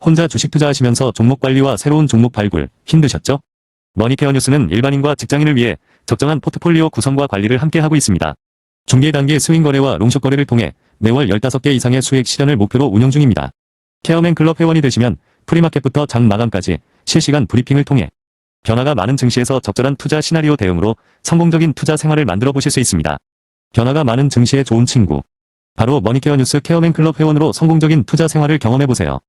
혼자 주식 투자하시면서 종목 관리와 새로운 종목 발굴 힘드셨죠? 머니케어 뉴스는 일반인과 직장인을 위해 적정한 포트폴리오 구성과 관리를 함께 하고 있습니다. 중개 단계 스윙 거래와 롱숏 거래를 통해 매월 15개 이상의 수익 실현을 목표로 운영 중입니다. 케어맨 클럽 회원이 되시면 프리마켓부터 장 마감까지 실시간 브리핑을 통해 변화가 많은 증시에서 적절한 투자 시나리오 대응으로 성공적인 투자 생활을 만들어 보실 수 있습니다. 변화가 많은 증시의 좋은 친구. 바로 머니케어 뉴스 케어맨 클럽 회원으로 성공적인 투자 생활을 경험해 보세요.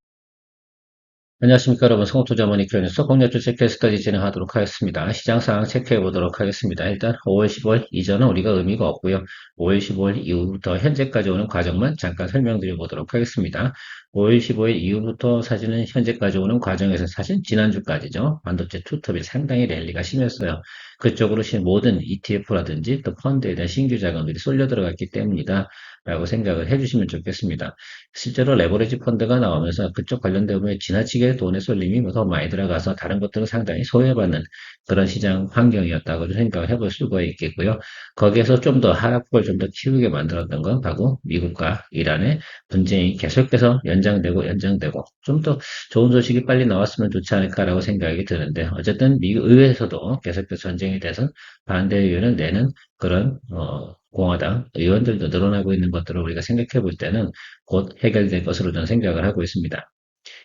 안녕하십니까 여러분, 성투자 머니케어 뉴스 공략주 체크해서까지 진행하도록 하겠습니다. 시장 상황 체크해 보도록 하겠습니다. 일단 5월 15일 이전은 우리가 의미가 없고요. 5월 15일 이후부터 현재까지 오는 과정만 잠깐 설명드려 보도록 하겠습니다. 5월 15일 이후부터 사실은 현재까지 오는 과정에서 사실 지난주까지죠. 반도체 투톱이 상당히 랠리가 심했어요. 그쪽으로 모든 ETF라든지 또 펀드에 대한 신규 자금들이 쏠려 들어갔기 때문이다 라고 생각을 해주시면 좋겠습니다. 실제로 레버리지 펀드가 나오면서 그쪽 관련된 부분에 지나치게 돈의 쏠림이 더 많이 들어가서 다른 것들은 상당히 소외받는 그런 시장 환경이었다고 생각을 해볼 수가 있겠고요. 거기에서 좀 더 하락폭을 좀 더 키우게 만들었던 건 바로 미국과 이란의 분쟁이 계속해서 연장되고 좀 더 좋은 소식이 빨리 나왔으면 좋지 않을까라고 생각이 드는데, 어쨌든 미국 의회에서도 계속해서 전쟁에 대해서 반대 의견을 내는 그런 공화당 의원들도 늘어나고 있는 것들을 우리가 생각해 볼 때는 곧 해결될 것으로 저는 생각을 하고 있습니다.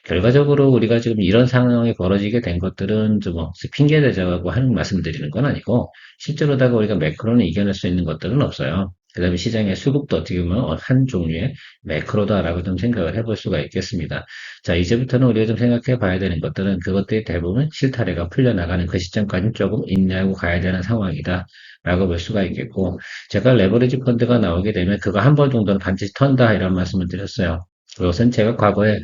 결과적으로 우리가 지금 이런 상황이 벌어지게 된 것들은 좀 핑계 대자고 하는 말씀드리는 건 아니고, 실제로다가 우리가 매크로는 이겨낼 수 있는 것들은 없어요. 그 다음에 시장의 수급도 어떻게 보면 한 종류의 매크로다라고 좀 생각을 해볼 수가 있겠습니다. 자, 이제부터는 우리가 좀 생각해 봐야 되는 것들은 그것들이 대부분 실타래가 풀려나가는 그 시점까지 조금 인내하고 가야 되는 상황이다 라고 볼 수가 있겠고, 제가 레버리지 펀드가 나오게 되면 그거 한 번 정도는 반드시 턴다 이런 말씀을 드렸어요. 그것은 제가 과거에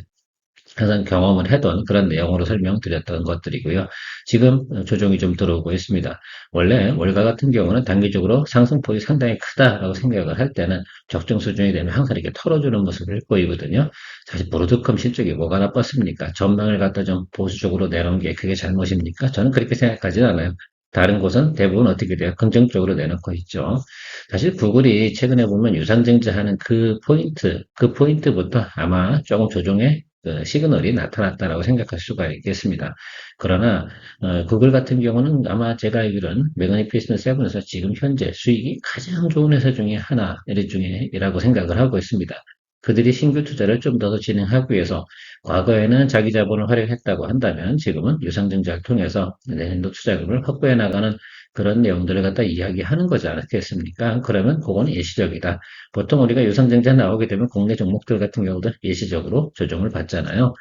항상 경험을 해둔 그런 내용으로 설명드렸던 것들이고요. 지금 조정이 좀 들어오고 있습니다. 원래 월가 같은 경우는 단기적으로 상승폭이 상당히 크다라고 생각을 할 때는 적정 수준이 되면 항상 이렇게 털어주는 모습을 보이거든요. 사실 브로드컴 실적이 뭐가 나빴습니까? 전망을 갖다 좀 보수적으로 내놓은 게 그게 잘못입니까? 저는 그렇게 생각하지는 않아요. 다른 곳은 대부분 어떻게 돼요? 긍정적으로 내놓고 있죠. 사실 구글이 최근에 보면 유상증자하는 그 포인트부터 아마 조금 조정의 그 시그널이 나타났다라고 생각할 수가 있겠습니다. 그러나 구글 같은 경우는 아마 제가 알기로는 매그니피스트 세븐에서 지금 현재 수익이 가장 좋은 회사 중에 하나 중에라고 생각을 하고 있습니다. 그들이 신규 투자를 좀 더 진행하기 위해서 과거에는 자기 자본을 활용했다고 한다면 지금은 유상증자를 통해서 내년도 투자금을 확보해 나가는 그런 내용들을 갖다 이야기하는 거지 않겠습니까? 그러면 그건 예시적이다. 보통 우리가 유상증자 나오게 되면 국내 종목들 같은 경우도 예시적으로 조정을 받잖아요.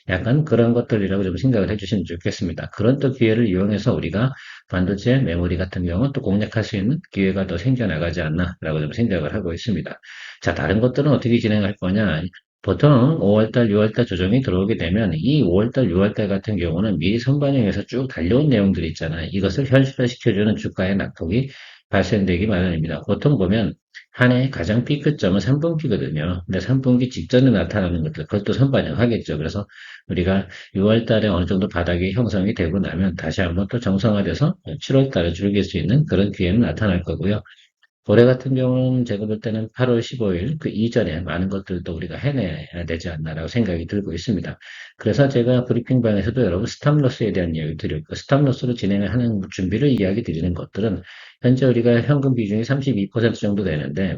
약간 그런 것들이라고 좀 생각을 해주시면 좋겠습니다. 그런 또 기회를 이용해서 우리가 반도체 메모리 같은 경우는 또 공략할 수 있는 기회가 더 생겨나가지 않나라고 좀 생각을 하고 있습니다. 자, 다른 것들은 어떻게 진행할 거냐? 보통 5월달, 6월달 조정이 들어오게 되면 이 5월달, 6월달 같은 경우는 미리 선반영해서 쭉 달려온 내용들이 있잖아요. 이것을 현실화시켜주는 주가의 낙폭이 발생되기 마련입니다. 보통 보면 한 해 가장 피크점은 3분기거든요. 근데 3분기 직전에 나타나는 것들, 그것도 선반영하겠죠. 그래서 우리가 6월 달에 어느 정도 바닥이 형성이 되고 나면 다시 한번 또 정상화돼서 7월 달에 즐길 수 있는 그런 기회는 나타날 거고요. 올해 같은 경우는 제가 볼 때는 8월 15일 그 이전에 많은 것들도 우리가 해내야 되지 않나라고 생각이 들고 있습니다. 그래서 제가 브리핑방에서도 여러분 스탑로스에 대한 이야기 드렸고, 스탑로스로 진행을 하는 준비를 이야기 드리는 것들은 현재 우리가 현금 비중이 32% 정도 되는데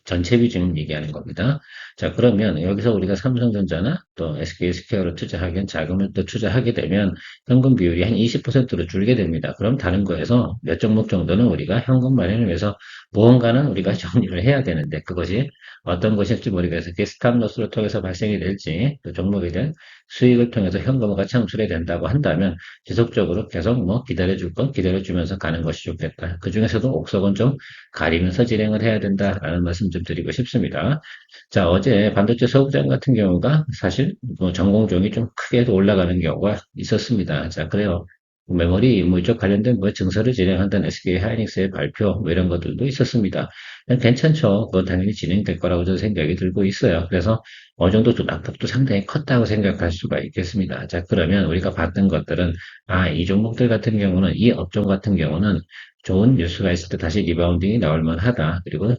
전체 비중 얘기하는 겁니다. 자, 그러면 여기서 우리가 삼성전자나 또 SK스퀘어로 투자하기엔 자금을 또 투자하게 되면 현금 비율이 한 20%로 줄게 됩니다. 그럼 다른 거에서 몇 종목 정도는 우리가 현금 마련을 위해서 무언가는 우리가 정리를 해야 되는데, 그것이 어떤 것일지 모르겠어요. 그게 스탑로스를 통해서 발생이 될지, 그 종목에 대한 수익을 통해서 현금화가 창출이 된다고 한다면 지속적으로 계속 뭐 기다려줄 건 기다려주면서 가는 것이 좋겠다. 그 중에서도 옥석은 좀 가리면서 진행을 해야 된다라는 말씀 좀 드리고 싶습니다. 자, 어제 반도체 소극장 같은 경우가 사실 뭐 전공종이 좀 크게 올라가는 경우가 있었습니다. 자, 그래요. 메모리 뭐 이쪽 관련된 뭐 증설을 진행한다는 SK 하이닉스의 발표 뭐 이런 것들도 있었습니다. 괜찮죠. 그건 당연히 진행될 거라고 저는 생각이 들고 있어요. 그래서 어느 정도 좀 낙폭도 상당히 컸다고 생각할 수가 있겠습니다. 자, 그러면 우리가 봤던 것들은 이 종목들 같은 경우는 이 업종 같은 경우는 좋은 뉴스가 있을 때 다시 리바운딩이 나올 만하다. 그리고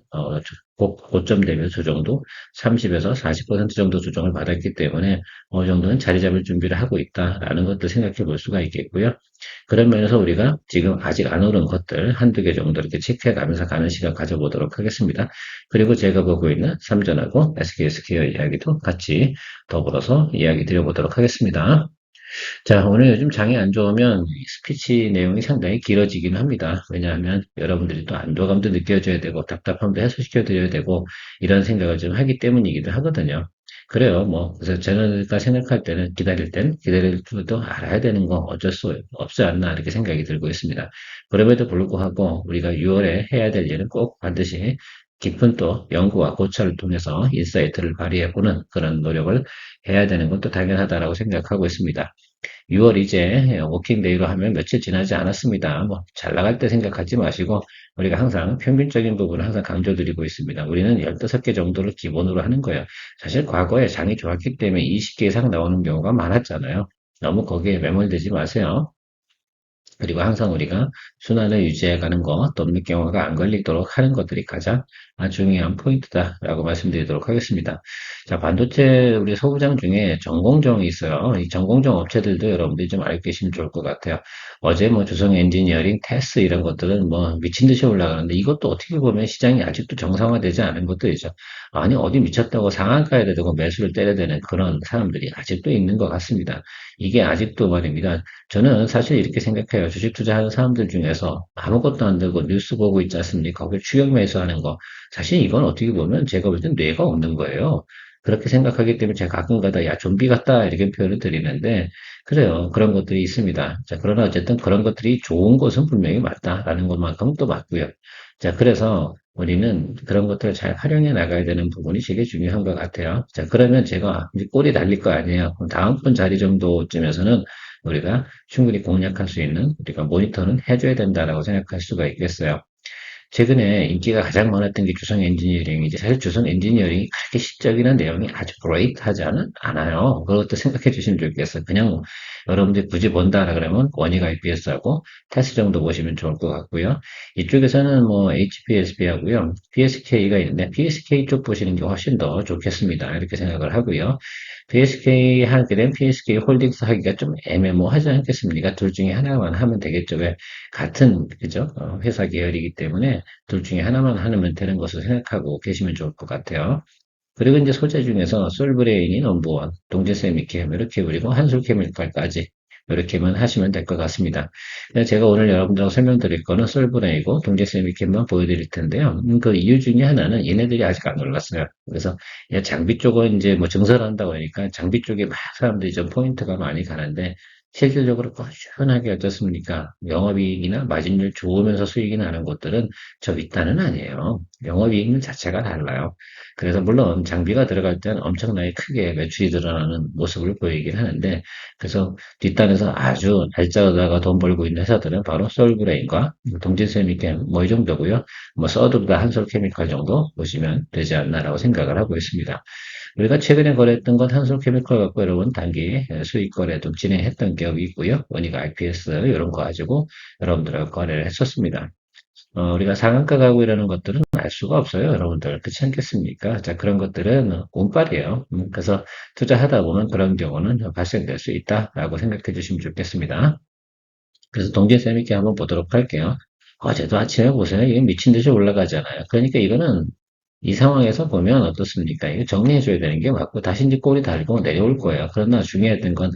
고점 대비해서 정도 30에서 40% 정도 조정을 받았기 때문에 어느 정도는 자리 잡을 준비를 하고 있다라는 것도 생각해 볼 수가 있겠고요. 그런 면에서 우리가 지금 아직 안 오른 것들 한두 개 정도 이렇게 체크해 가면서 가는 시간 가져보도록 하겠습니다. 그리고 제가 보고 있는 삼전하고 SK스퀘어 이야기도 같이 더불어서 이야기 드려보도록 하겠습니다. 자, 오늘 요즘 장이 안 좋으면 이 스피치 내용이 상당히 길어지긴 합니다. 왜냐하면 여러분들이 또 안도감도 느껴져야 되고 답답함도 해소시켜 드려야 되고 이런 생각을 좀 하기 때문이기도 하거든요. 그래요. 뭐 그래서 제가 생각할 때는 기다릴 줄도 알아야 되는 거 어쩔 수 없지 않나 이렇게 생각이 들고 있습니다. 그럼에도 불구하고 우리가 6월에 해야 될 일은 꼭 반드시 깊은 또 연구와 고찰을 통해서 인사이트를 발휘해보는 그런 노력을 해야 되는 것도 당연하다라고 생각하고 있습니다. 6월 이제 워킹데이로 하면 며칠 지나지 않았습니다. 뭐 잘 나갈 때 생각하지 마시고 우리가 항상 평균적인 부분을 항상 강조드리고 있습니다. 우리는 15개 정도를 기본으로 하는 거예요. 사실 과거에 장이 좋았기 때문에 20개 이상 나오는 경우가 많았잖아요. 너무 거기에 매몰되지 마세요. 그리고 항상 우리가 순환을 유지해가는 것, 또 없는 경우가 안 걸리도록 하는 것들이 가장 중요한 포인트다라고 말씀드리도록 하겠습니다. 자, 반도체 우리 소부장 중에 전공정이 있어요. 이 전공정 업체들도 여러분들이 좀 알고 계시면 좋을 것 같아요. 어제 뭐 주성 엔지니어링, 테스 이런 것들은 뭐 미친 듯이 올라가는데 이것도 어떻게 보면 시장이 아직도 정상화되지 않은 것들이죠. 아니, 어디 미쳤다고 상한가에 대고 매수를 때려야 되는 그런 사람들이 아직도 있는 것 같습니다. 이게 아직도 말입니다. 저는 사실 이렇게 생각해요. 주식 투자하는 사람들 중에서 아무것도 안 들고 뉴스 보고 있지 않습니까? 거기에 추격 매수하는 거. 사실 이건 어떻게 보면 제가 볼 땐 뇌가 없는 거예요. 그렇게 생각하기 때문에 제가 가끔가다 야, 좀비 같다 이렇게 표현을 드리는데 그래요. 그런 것들이 있습니다. 자, 그러나 어쨌든 그런 것들이 좋은 것은 분명히 맞다라는 것만큼 또 맞고요. 자, 그래서 우리는 그런 것들을 잘 활용해 나가야 되는 부분이 되게 중요한 것 같아요. 자, 그러면 제가 이제 꼬리 달릴 거 아니에요. 그럼 다음번 자리 정도쯤에서는 우리가 충분히 공략할 수 있는 우리가 모니터는 해줘야 된다라고 생각할 수가 있겠어요. 최근에 인기가 가장 많았던 게 주성 엔지니어링이지 사실 주성 엔지니어링이 그렇게 시적이나 내용이 아주 브레이크하지는 않아요. 그것도 생각해 주시면 좋겠어요. 그냥 뭐 여러분들이 굳이 본다라 그러면 원익 IPS하고 테스트 정도 보시면 좋을 것 같고요. 이쪽에서는 뭐 HPSB 하고요. PSK가 있는데 PSK 쪽 보시는 게 훨씬 더 좋겠습니다. 이렇게 생각을 하고요. PSK 하게 되면 PSK 홀딩스 하기가 좀 애매모하지 않겠습니까? 둘 중에 하나만 하면 되겠죠. 왜? 같은, 그죠? 회사 계열이기 때문에 둘 중에 하나만 하면 되는 것을 생각하고 계시면 좋을 것 같아요. 그리고 이제 소재 중에서 솔브레인이 넘버원, 동제세미캠 이렇게 그리고 한솔케미칼까지 이렇게만 하시면 될 것 같습니다. 제가 오늘 여러분들하고 설명드릴 거는 솔브레인이고 동제세미캠만 보여드릴 텐데요. 그 이유 중에 하나는 얘네들이 아직 안 올랐어요. 그래서 장비 쪽은 이제 뭐 증설을 한다고 하니까 장비 쪽에 막 사람들이 좀 포인트가 많이 가는데 실질적으로 꾸준하게 어떻습니까? 영업이익이나 마진율 좋으면서 수익이 나는 곳들은 저 윗단은 아니에요. 영업이익률 자체가 달라요. 그래서 물론 장비가 들어갈 때는 엄청나게 크게 매출이 드러나는 모습을 보이긴 하는데 그래서 뒷단에서 아주 날짜로다가 돈 벌고 있는 회사들은 바로 솔브레인과 동진세미캠 뭐 이 정도고요. 뭐 서드다 한솔케미칼 정도 보시면 되지 않나라고 생각을 하고 있습니다. 우리가 최근에 거래했던 건 한솔케미칼 갖고 여러분 단기 수익 거래 좀 진행했던 기업이 있고요. 원익 IPS 이런 거 가지고 여러분들하고 거래를 했었습니다. 우리가 상한가 가고 이러는 것들은 알 수가 없어요, 여러분들. 그렇지 않겠습니까? 자, 그런 것들은 운빨이에요. 그래서 투자하다 보면 그런 경우는 발생될 수 있다라고 생각해 주시면 좋겠습니다. 그래서 동계쌤 있게 한번 보도록 할게요. 어제도 아침에 보세요. 이게 미친 듯이 올라가잖아요. 그러니까 이거는 이 상황에서 보면 어떻습니까? 이거 정리해줘야 되는 게 맞고, 다시 이제 꼬리 달고 내려올 거예요. 그러나 중요했던 건,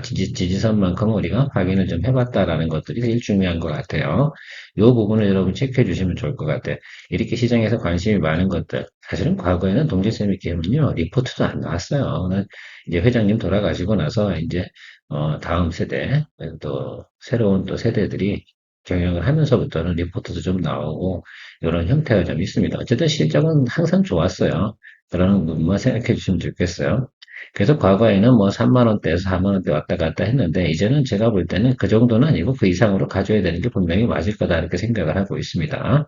지지선만큼 우리가 확인을 좀 해봤다라는 것들이 제일 중요한 것 같아요. 이 부분을 여러분 체크해 주시면 좋을 것 같아요. 이렇게 시장에서 관심이 많은 것들. 사실은 과거에는 동지쌤이 게임은요, 리포트도 안 나왔어요. 이제 회장님 돌아가시고 나서 이제, 다음 세대, 또 새로운 또 세대들이 경영을 하면서부터는 리포트도 좀 나오고, 이런 형태가 좀 있습니다. 어쨌든 실적은 항상 좋았어요. 그런 부분만 생각해 주시면 좋겠어요. 그래서 과거에는 뭐 3만 원대에서 4만 원대 왔다 갔다 했는데 이제는 제가 볼 때는 그 정도는 아니고 그 이상으로 가져야 되는 게 분명히 맞을 거다 이렇게 생각을 하고 있습니다.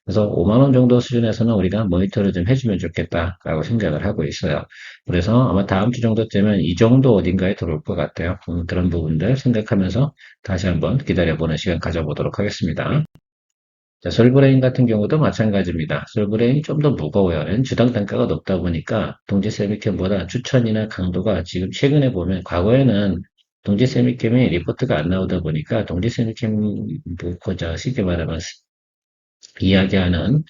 그래서 5만 원 정도 수준에서는 우리가 모니터를 좀 해주면 좋겠다라고 생각을 하고 있어요. 그래서 아마 다음 주 정도 되면 이 정도 어딘가에 들어올 것 같아요. 그런 부분들 생각하면서 다시 한번 기다려보는 시간 가져보도록 하겠습니다. 자, 솔브레인 같은 경우도 마찬가지입니다. 솔브레인이 좀 더 무거워요. 얘는 주당 단가가 높다 보니까 동지 세미캠보다 추천이나 강도가 지금 최근에 보면 과거에는 동지 세미캠이 리포트가 안 나오다 보니까 동지 세미캠 쉽게 말하면 이야기하는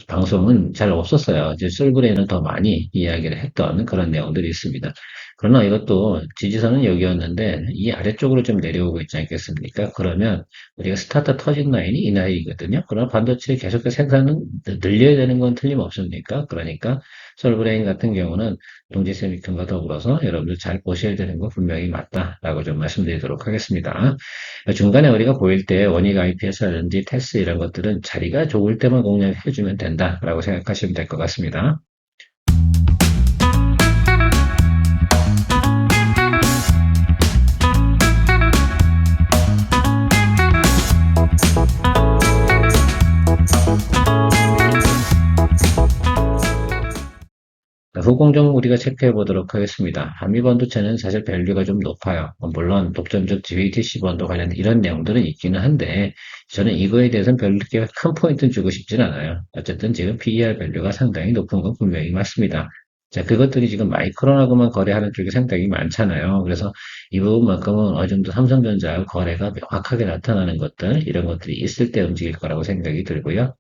방송은 잘 없었어요. 이제 솔브레인은 더 많이 이야기를 했던 그런 내용들이 있습니다. 그러나 이것도 지지선은 여기였는데 이 아래쪽으로 좀 내려오고 있지 않겠습니까? 그러면 우리가 스타트 터진 라인이 이 라인이거든요. 그러나 반도체 계속해서 생산은 늘려야 되는 건 틀림없습니까? 그러니까 솔브레인 같은 경우는 동지 세미컴과 더불어서 여러분들 잘 보셔야 되는 거 분명히 맞다라고 좀 말씀드리도록 하겠습니다. 중간에 우리가 보일 때 원익 IPS라든지 테스 이런 것들은 자리가 좋을 때만 공략해주면 된다라고 생각하시면 될 것 같습니다. 후공정 우리가 체크해 보도록 하겠습니다. 한미반도체는 사실 밸류가 좀 높아요. 물론 독점적 GBTC 번도 관련된 이런 내용들은 있기는 한데 저는 이거에 대해서는 별로 그렇게 큰 포인트는 주고 싶진 않아요. 어쨌든 지금 PER 밸류가 상당히 높은 건 분명히 맞습니다. 자, 그것들이 지금 마이크론하고만 거래하는 쪽이 상당히 많잖아요. 그래서 이 부분만큼은 어느 정도 삼성전자하고 거래가 명확하게 나타나는 것들, 이런 것들이 있을 때 움직일 거라고 생각이 들고요.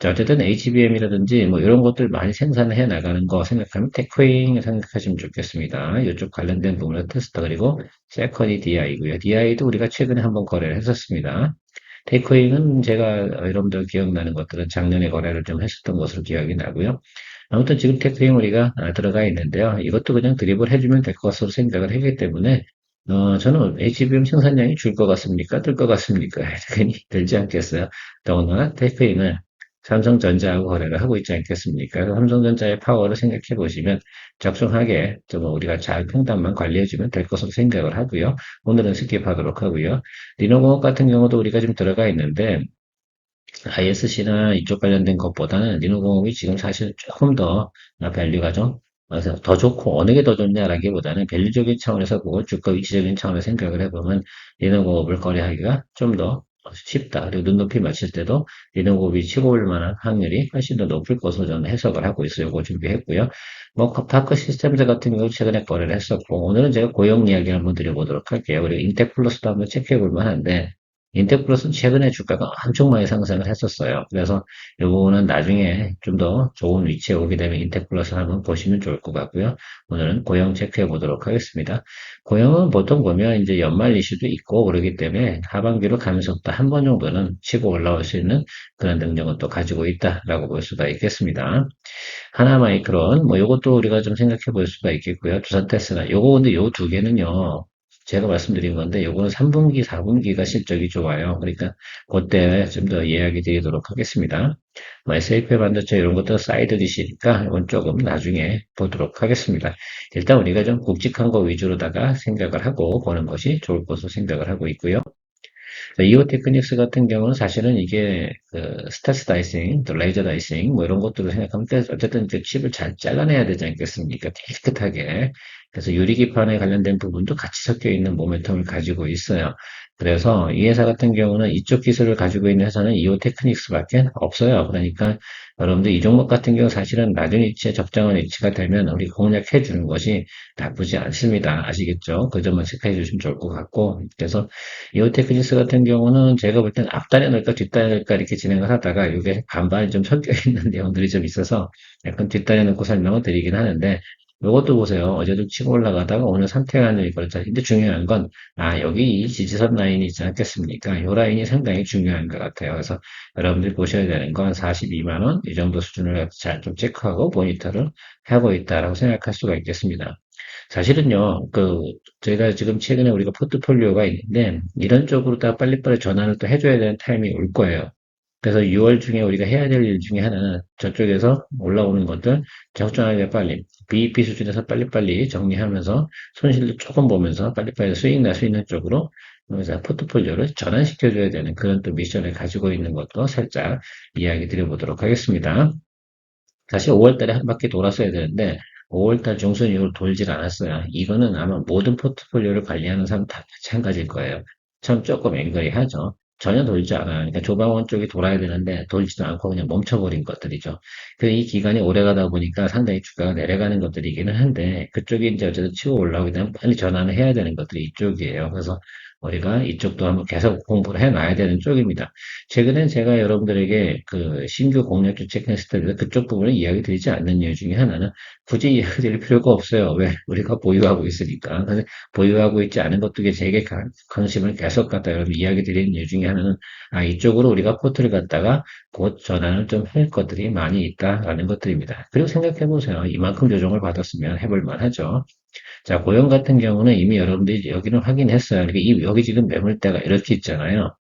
자, 어쨌든 HBM이라든지 뭐 이런 것들 많이 생산해 나가는 거 생각하면 테크웨잉 생각하시면 좋겠습니다. 이쪽 관련된 부분을 테스터 그리고 세컨이 DI고요. DI도 우리가 최근에 한번 거래를 했었습니다. 테이크웨잉은 제가 여러분들 기억나는 것들은 작년에 거래를 좀 했었던 것으로 기억이 나고요. 아무튼 지금 테이크웨잉 우리가 들어가 있는데요. 이것도 그냥 드립을 해주면 될 것으로 생각을 하기 때문에 저는 HBM 생산량이 줄 것 같습니까? 뜰 것 같습니까? 괜히 들지 않겠어요. 더군다나 테이크웨잉은 삼성전자하고 거래를 하고 있지 않겠습니까? 삼성전자의 파워를 생각해 보시면 적정하게 좀 우리가 잘 평단만 관리해주면 될 것으로 생각을 하고요. 오늘은 스킵하도록 하고요. 리노공업 같은 경우도 우리가 지금 들어가 있는데 ISC나 이쪽 관련된 것보다는 리노공업이 지금 사실 조금 더 밸류가 좀 그래서 더 좋고 어느 게 더 좋냐라기보다는 밸류적인 차원에서 보고 주가 위치적인 차원에서 생각을 해보면 리노공업을 거래하기가 좀 더 쉽다. 그리고 눈높이 맞출 때도 리노공업이 치고 올 만한 확률이 훨씬 더 높을 것으로 저는 해석을 하고 있어요. 이거 준비했고요. 뭐 파크 시스템즈 같은 경우 최근에 거래를 했었고 오늘은 제가 고용 이야기를 한번 드려보도록 할게요. 그리고 인텍플러스도 한번 체크해 볼 만한데 인텍플러스는 최근에 주가가 엄청 많이 상승을 했었어요. 그래서 이 부분은 나중에 좀 더 좋은 위치에 오게 되면 인텍플러스 한번 보시면 좋을 것 같고요. 오늘은 고용 체크해 보도록 하겠습니다. 고용은 보통 보면 이제 연말 이슈도 있고 그러기 때문에 하반기로 가면서 또 한 번 정도는 치고 올라올 수 있는 그런 능력은 또 가지고 있다라고 볼 수가 있겠습니다. 하나마이크론, 뭐 요것도 우리가 좀 생각해 볼 수가 있겠고요. 두산테스나 요거 근데 요 두 개는요. 제가 말씀드린 건데 요거는 3분기, 4분기가 실적이 좋아요. 그러니까 그때 좀 더 이야기 드리도록 하겠습니다. 뭐 SAP 반도체 이런 것도 사이드 디시니까 이건 조금 나중에 보도록 하겠습니다. 일단 우리가 좀 굵직한 거 위주로다가 생각을 하고 보는 것이 좋을 것으로 생각을 하고 있고요. 이오 테크닉스 같은 경우는 사실은 이게 그 스타스 다이싱, 또 레이저 다이싱 뭐 이런 것들을 생각하면 어쨌든 이제 칩을 잘 잘라내야 되지 않겠습니까? 깨끗하게. 그래서 유리기판에 관련된 부분도 같이 섞여 있는 모멘텀을 가지고 있어요. 그래서 이 회사 같은 경우는 이쪽 기술을 가지고 있는 회사는 이오 테크닉스밖에 없어요. 그러니까 여러분들 이 종목 같은 경우 사실은 낮은 위치에 적정한 위치가 되면 우리 공략해 주는 것이 나쁘지 않습니다. 아시겠죠? 그 점만 체크해 주시면 좋을 것 같고 그래서 이오테크니스 같은 경우는 제가 볼 때는 앞단에 넣을까 뒷단에 넣을까 이렇게 진행을 하다가 이게 반반이 좀 섞여 있는 내용들이 좀 있어서 약간 뒷단에 넣고 설명을 드리긴 하는데 이것도 보세요. 어제도 치고 올라가다가 오늘 상태간을 벌였잖아요. 근데 중요한 건, 여기 이 지지선 라인이 있지 않겠습니까? 이 라인이 상당히 중요한 것 같아요. 그래서 여러분들이 보셔야 되는 건 42만원, 이 정도 수준을 잘 좀 체크하고 모니터를 하고 있다라고 생각할 수가 있겠습니다. 사실은요, 제가 지금 최근에 우리가 포트폴리오가 있는데, 이런 쪽으로 다 빨리빨리 전환을 또 해줘야 되는 타임이 올 거예요. 그래서 6월 중에 우리가 해야 될 일 중에 하나는 저쪽에서 올라오는 것들 적정하게 빨리, BEP 수준에서 빨리빨리 정리하면서 손실도 조금 보면서 빨리빨리 수익 날 수 있는 쪽으로 그래서 포트폴리오를 전환시켜줘야 되는 그런 또 미션을 가지고 있는 것도 살짝 이야기 드려보도록 하겠습니다. 사실 5월 달에 한 바퀴 돌았어야 되는데 5월 달 중순 이후로 돌질 않았어요. 이거는 아마 모든 포트폴리오를 관리하는 사람 다 마찬가지일 거예요. 참 조금 앵그리하죠. 전혀 돌지 않아요. 그러니까 조방원 쪽이 돌아야 되는데 돌지도 않고 그냥 멈춰버린 것들이죠. 이 기간이 오래 가다 보니까 상당히 주가가 내려가는 것들이기는 한데 그쪽이 이제 어쨌든 치고 올라오게 되면 빨리 전환을 해야 되는 것들이 이쪽이에요. 그래서 우리가 이쪽도 한번 계속 공부를 해놔야 되는 쪽입니다. 최근엔 제가 여러분들에게 신규 공략주 체크했을 때 그쪽 부분을 이야기 드리지 않는 이유 중에 하나는 굳이 이야기 드릴 필요가 없어요. 왜? 우리가 보유하고 있으니까. 근데 보유하고 있지 않은 것들에 제게 관심을 계속 갖다 여러분 이야기 드리는 이유 중에 하나는 이쪽으로 우리가 포트를 갖다가 곧 전환을 좀 할 것들이 많이 있다라는 것들입니다. 그리고 생각해 보세요. 이만큼 조정을 받았으면 해볼 만하죠. 자, 고용 같은 경우는 이미 여러분들이 여기는 확인했어요. 그러니까 여기 지금 매물대가 이렇게 있잖아요.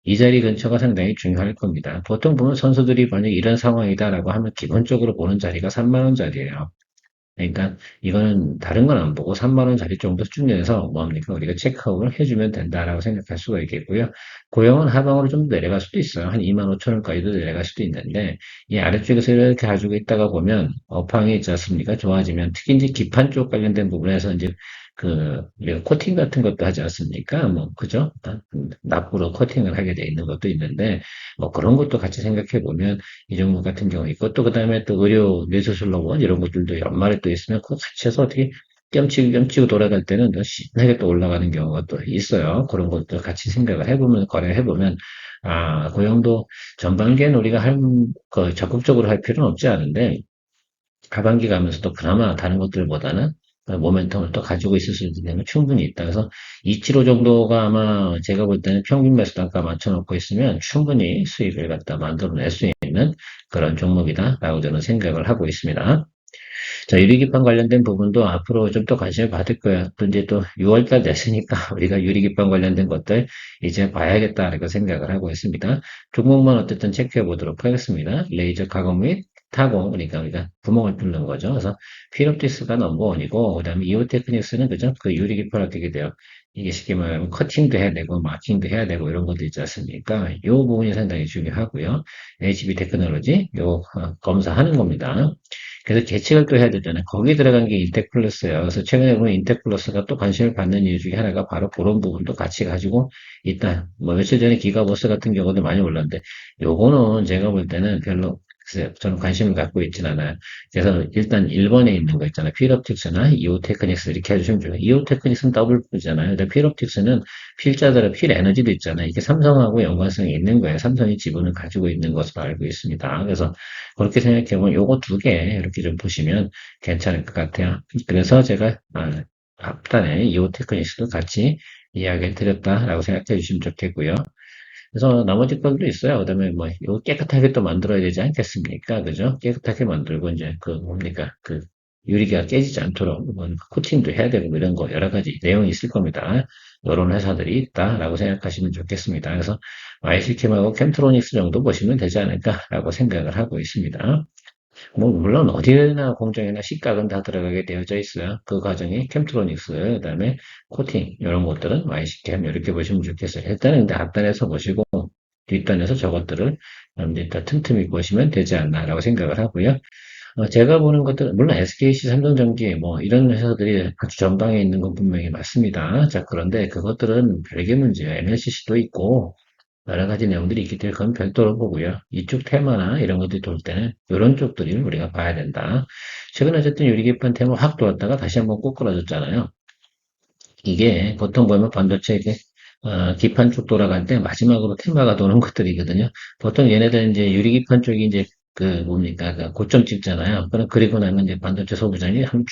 이 자리 근처가 상당히 중요할 겁니다. 보통 보면 선수들이 만약 이런 상황이다라고 하면 기본적으로 보는 자리가 3만 원짜리예요. 그러니까 이거는 다른 건 안 보고 3만 원짜리 정도 수준에서 뭡니까 우리가 체크아웃을 해주면 된다라고 생각할 수가 있겠고요. 고용은 하방으로 좀 내려갈 수도 있어요. 한 2만 5천 원까지도 내려갈 수도 있는데 이 아래쪽에서 이렇게 가지고 있다가 보면 업황이 있지 않습니까? 좋아지면 특히 이제 기판 쪽 관련된 부분에서 이제 우리가 코팅 같은 것도 하지 않습니까? 뭐 그죠? 납부로 코팅을 하게 돼 있는 것도 있는데 뭐 그런 것도 같이 생각해 보면 이 종목 같은 경우 있고 또 그다음에 또 의료 뇌수술로원 이런 것들도 연말에 또 있으면 그거 같이 해서 어떻게 껴치고 돌아갈 때는 더 신나게 또 올라가는 경우가 또 있어요. 그런 것들 같이 생각을 해보면 거래해보면 고용도 전반기에는 우리가 적극적으로 할 필요는 없지 않은데 하반기 가면서도 그나마 다른 것들보다는 모멘텀을 또 가지고 있을 수 있는 충분히 있다. 그래서 275 정도가 아마 제가 볼 때는 평균 매수 단가 맞춰놓고 있으면 충분히 수익을 갖다 만들어낼 수 있는 그런 종목이다라고 저는 생각을 하고 있습니다. 자, 유리기판 관련된 부분도 앞으로 좀 더 관심을 받을 거예요. 또 이제 또 6월달 됐으니까 우리가 유리기판 관련된 것들 이제 봐야겠다라고 생각을 하고 있습니다. 종목만 어쨌든 체크해 보도록 하겠습니다. 레이저 가공 및 타공, 그러니까 우리가 구멍을 뚫는 거죠. 그래서 필옵티스가 넘버원이고, 그 다음에 이오테크닉스는 그죠? 유리기판 어떻게 돼요? 이게 쉽게 말하면 커팅도 해야 되고, 마킹도 해야 되고, 이런 것도 있지 않습니까? 이 부분이 상당히 중요하고요. HB 테크놀로지, 검사하는 겁니다. 그래서 계측을 또 해야 되잖아요. 거기에 들어간 게 인텍플러스예요. 그래서 최근에 보면 인텍플러스가 또 관심을 받는 이유 중에 하나가 바로 그런 부분도 같이 가지고 있다. 뭐 며칠 전에 기가버스 같은 경우도 많이 올랐는데 요거는 제가 볼 때는 별로 글쎄요. 저는 관심을 갖고 있진 않아요. 그래서 일단 1번에 있는 거 있잖아요. 필옵틱스나 이오테크닉스 이렇게 해주시면 좋아요. 이오테크닉스는 더블 P잖아요. 근데 필옵틱스는 필자들의 필 에너지도 있잖아요. 이게 삼성하고 연관성이 있는 거예요. 삼성이 지분을 가지고 있는 것으로 알고 있습니다. 그래서 그렇게 생각해보면 요거 두 개 이렇게 좀 보시면 괜찮을 것 같아요. 그래서 제가 앞단에 이오테크닉스도 같이 이야기를 드렸다라고 생각해 주시면 좋겠고요. 그래서 나머지 것도 있어요. 그다음에 뭐 이거 깨끗하게 또 만들어야 되지 않겠습니까? 그죠? 깨끗하게 만들고 이제 뭡니까? 유리가 깨지지 않도록 뭐 코팅도 해야 되고 뭐 이런 거 여러 가지 내용이 있을 겁니다. 이런 회사들이 있다라고 생각하시면 좋겠습니다. 그래서 IC캠하고 캠트로닉스 정도 보시면 되지 않을까라고 생각을 하고 있습니다. 뭐 물론 어디나 공정이나 식각은 다 들어가게 되어져 있어요. 그 과정이 캠트로닉스, 그다음에 코팅 이런 것들은 YC캠 이렇게 보시면 좋겠어요. 일단은 근데 앞단에서 보시고 뒷단에서 저것들을 이제 다 틈틈이 보시면 되지 않나라고 생각을 하고요. 제가 보는 것들은 물론 SKC, 삼성전기 뭐 이런 회사들이 아주 전방에 있는 건 분명히 맞습니다. 자, 그런데 그것들은 별개 문제예요. MLCC도 있고 여러 가지 내용들이 있기 때문에 그건 별도로 보고요. 이쪽 테마나 이런 것들이 돌 때는 이런 쪽들을 우리가 봐야 된다. 최근에 어쨌든 유리기판 테마 확 돌았다가 다시 한번 꼬꾸라졌잖아요. 이게 보통 보면 반도체 이게 기판 쪽 돌아갈 때 마지막으로 테마가 도는 것들이거든요. 보통 얘네들 이제 유리기판 쪽이 이제 뭡니까 고점 찍잖아요. 그리고 나면 이제 반도체 소부장이 한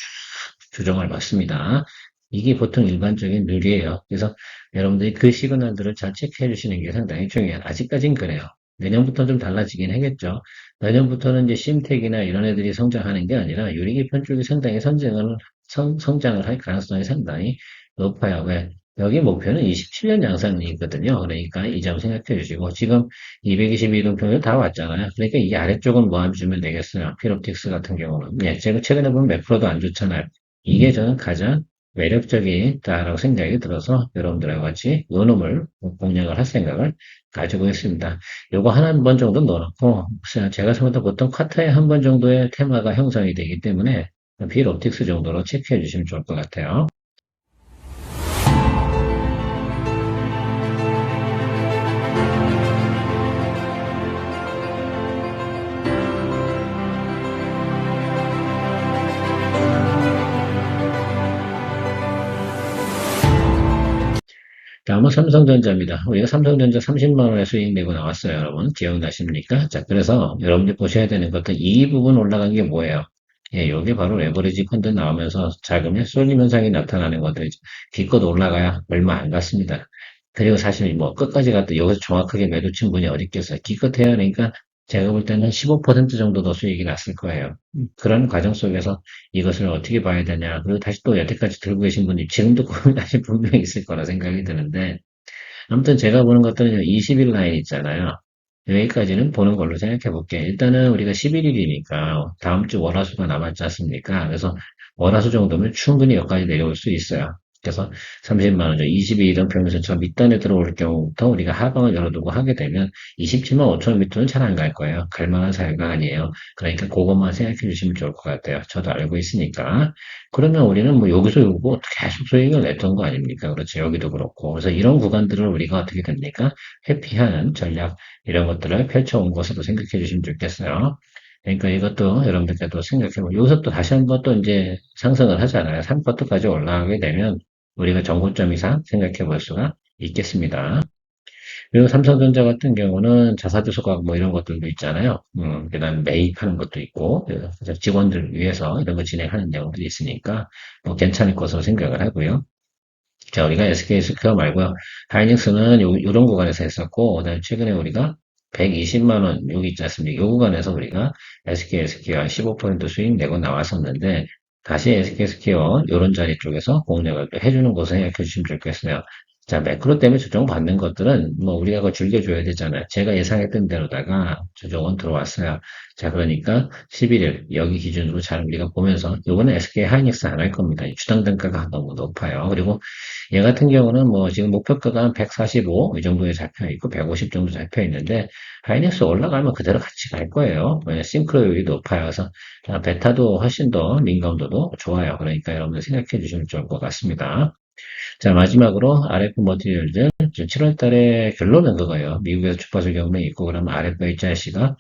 조정을 받습니다. 이게 보통 일반적인 룰이에요. 그래서 여러분들이 그 시그널들을 잘 체크해 주시는 게 상당히 중요해요. 아직까진 그래요. 내년부터 좀 달라지긴 하겠죠. 내년부터는 이제 심텍이나 이런 애들이 성장하는 게 아니라 유리기판 쪽이 상당히 성장을 할 가능성이 상당히 높아요. 왜? 여기 목표는 27년 양산이거든요. 그러니까 이 점 생각해 주시고, 지금 222등평을 다 왔잖아요. 그러니까 이 아래쪽은 뭐 해주면 되겠어요. 필옵틱스 같은 경우는. 예, 제가 최근에 보면 매프로도 안 좋잖아요. 이게 저는 가장 매력적이다라고 생각이 들어서 여러분들하고 같이 요놈을 공략을 할 생각을 가지고 있습니다. 요거 하나 한 번 정도 넣어놓고, 제가 생각했던 보통 쿼터에 한 번 정도의 테마가 형성이 되기 때문에 필옵틱스 정도로 체크해 주시면 좋을 것 같아요. 다음은 삼성전자입니다. 우리가 삼성전자 30만 원의 수익 내고 나왔어요, 여러분. 기억나십니까? 자, 그래서 여러분들 보셔야 되는 것도 이 부분 올라간 게 뭐예요? 예, 요게 바로 레버리지 펀드 나오면서 자금의 쏠림 현상이 나타나는 것들이죠. 기껏 올라가야 얼마 안 갔습니다. 그리고 사실 뭐 끝까지 갔다 여기서 정확하게 매도 친 분이 어디 있겠어요. 기껏 해야 하니까 제가 볼 때는 15% 정도 더 수익이 났을 거예요. 그런 과정 속에서 이것을 어떻게 봐야 되냐. 그리고 다시 또 여태까지 들고 계신 분이 지금도 고민하실 분명히 있을 거라 생각이 드는데, 아무튼 제가 보는 것들은 20일 라인 있잖아요. 여기까지는 보는 걸로 생각해 볼게요. 일단은 우리가 11일이니까 다음 주 월화수가 남았지 않습니까? 그래서 월화수 정도면 충분히 여기까지 내려올 수 있어요. 그래서 30만 원, 22일은 평균선 저 밑단에 들어올 경우부터 우리가 하방을 열어두고 하게 되면 27만 5천 원 밑으로는 잘 안 갈 거예요. 갈 만한 사이가 아니에요. 그러니까 그것만 생각해 주시면 좋을 것 같아요. 저도 알고 있으니까. 그러면 우리는 뭐 여기서 요거 계속 수익을 냈던 거 아닙니까? 그렇죠. 여기도 그렇고. 그래서 이런 구간들을 우리가 어떻게 됩니까? 회피하는 전략, 이런 것들을 펼쳐온 것으로 생각해 주시면 좋겠어요. 그러니까 이것도 여러분들께도 생각해보고, 여기서 또 다시 한번 또 이제 상승을 하잖아요. 3쿼터까지 올라가게 되면 우리가 정고점 이상 생각해 볼 수가 있겠습니다. 그리고 삼성전자 같은 경우는 자사주 소각 뭐 이런 것들도 있잖아요. 그다음 매입하는 것도 있고, 그래서 직원들 위해서 이런 거 진행하는 내용들이 있으니까 뭐 괜찮을 것으로 생각을 하고요. 자, 우리가 SK 스퀘어 말고요. 하이닉스는 요런 구간에서 했었고, 그다음에 최근에 우리가 120만 원, 여기 있지 않습니까? 요 구간에서 우리가 SK 스퀘어 한 15% 수익 내고 나왔었는데, 다시 SK 스퀘어 요런 자리 쪽에서 공략을 또 해주는 것을 생각해 주시면 좋겠어요. 자, 매크로 때문에 조정받는 것들은 뭐 우리가 그거 즐겨줘야 되잖아요. 제가 예상했던 대로다가 조정은 들어왔어요. 자, 그러니까 11일 여기 기준으로 잘 우리가 보면서 요번에 SK 하이닉스 안 할 겁니다. 주당 단가가 너무 높아요. 그리고 얘 같은 경우는 뭐 지금 목표가가 한 145 이 정도에 잡혀 있고 150 정도 잡혀 있는데 하이닉스 올라가면 그대로 같이 갈 거예요. 왜냐 싱크로율이 높아요. 그래서 베타도 훨씬 더 민감도도 좋아요. 그러니까 여러분들 생각해 주시면 좋을 것 같습니다. 자, 마지막으로 RF 머티리얼들 7월 달에 결론은 그거예요. 미국에서 주파수 경매 있고 그러면 RFHRC가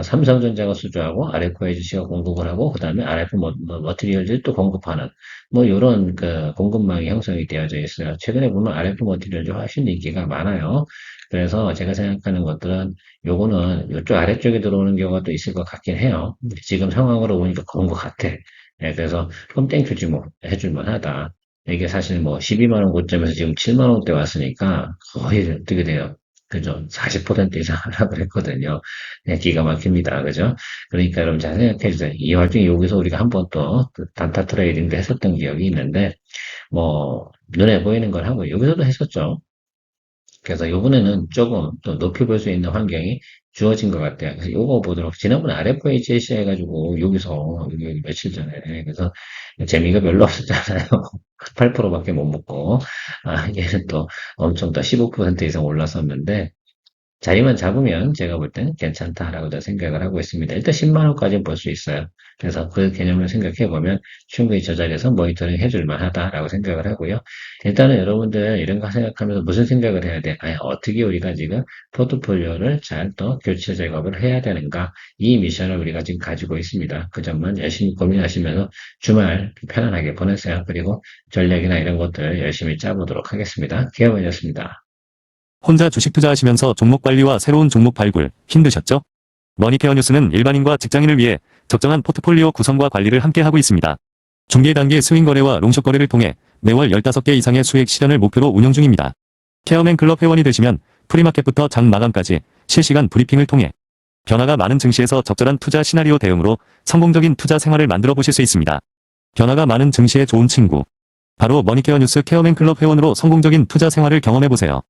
삼성전자가 수주하고 RFHRC가 공급을 하고 그다음에 RF 머티리얼들 또 공급하는 뭐 이런 그 공급망이 형성이 되어져 있어요. 최근에 보면 RF 머티리얼들 훨씬 인기가 많아요. 그래서 제가 생각하는 것들은 요거는 이쪽 아래쪽에 들어오는 경우가 또 있을 것 같긴 해요. 지금 상황으로 보니까 그런 것 같아. 네, 그래서 홈 땡큐지 뭐 해줄만 하다. 이게 사실 뭐 12만 원 고점에서 지금 7만 원대 왔으니까 거의 어떻게 돼요? 그죠? 40% 이상 하락을 했거든요. 네, 기가 막힙니다. 그죠? 그러니까 여러분 잘 생각해 주세요. 이 와중에 여기서 우리가 한 번 또 단타 트레이딩도 했었던 기억이 있는데 뭐 눈에 보이는 걸 하고 여기서도 했었죠. 그래서 요번에는 조금 또 높이 볼 수 있는 환경이 주어진 것 같아요. 그래서 요거 보도록, 지난번에 RFHC 해가지고 여기서, 여기 며칠 전에, 그래서 재미가 별로 없었잖아요. 8%밖에 못 먹고, 얘는 또 엄청 더 15% 이상 올랐었는데, 자리만 잡으면 제가 볼 때는 괜찮다라고 생각을 하고 있습니다. 일단 10만 원까지는 볼 수 있어요. 그래서 그 개념을 생각해 보면 충분히 저 자리에서 모니터링 해줄 만하다라고 생각을 하고요. 일단은 여러분들 이런 거 생각하면서 무슨 생각을 해야 돼? 아니, 어떻게 우리가 지금 포트폴리오를 잘 또 교체 작업을 해야 되는가? 이 미션을 우리가 지금 가지고 있습니다. 그 점만 열심히 고민하시면서 주말 편안하게 보내세요. 그리고 전략이나 이런 것들 열심히 짜보도록 하겠습니다. 기어버렸습니다. 혼자 주식 투자하시면서 종목 관리와 새로운 종목 발굴 힘드셨죠? 머니케어 뉴스는 일반인과 직장인을 위해 적정한 포트폴리오 구성과 관리를 함께 하고 있습니다. 중개 단계 스윙 거래와 롱숏 거래를 통해 매월 15개 이상의 수익 실현을 목표로 운영 중입니다. 케어맨 클럽 회원이 되시면 프리마켓부터 장 마감까지 실시간 브리핑을 통해 변화가 많은 증시에서 적절한 투자 시나리오 대응으로 성공적인 투자 생활을 만들어 보실 수 있습니다. 변화가 많은 증시의 좋은 친구. 바로 머니케어 뉴스 케어맨 클럽 회원으로 성공적인 투자 생활을 경험해 보세요.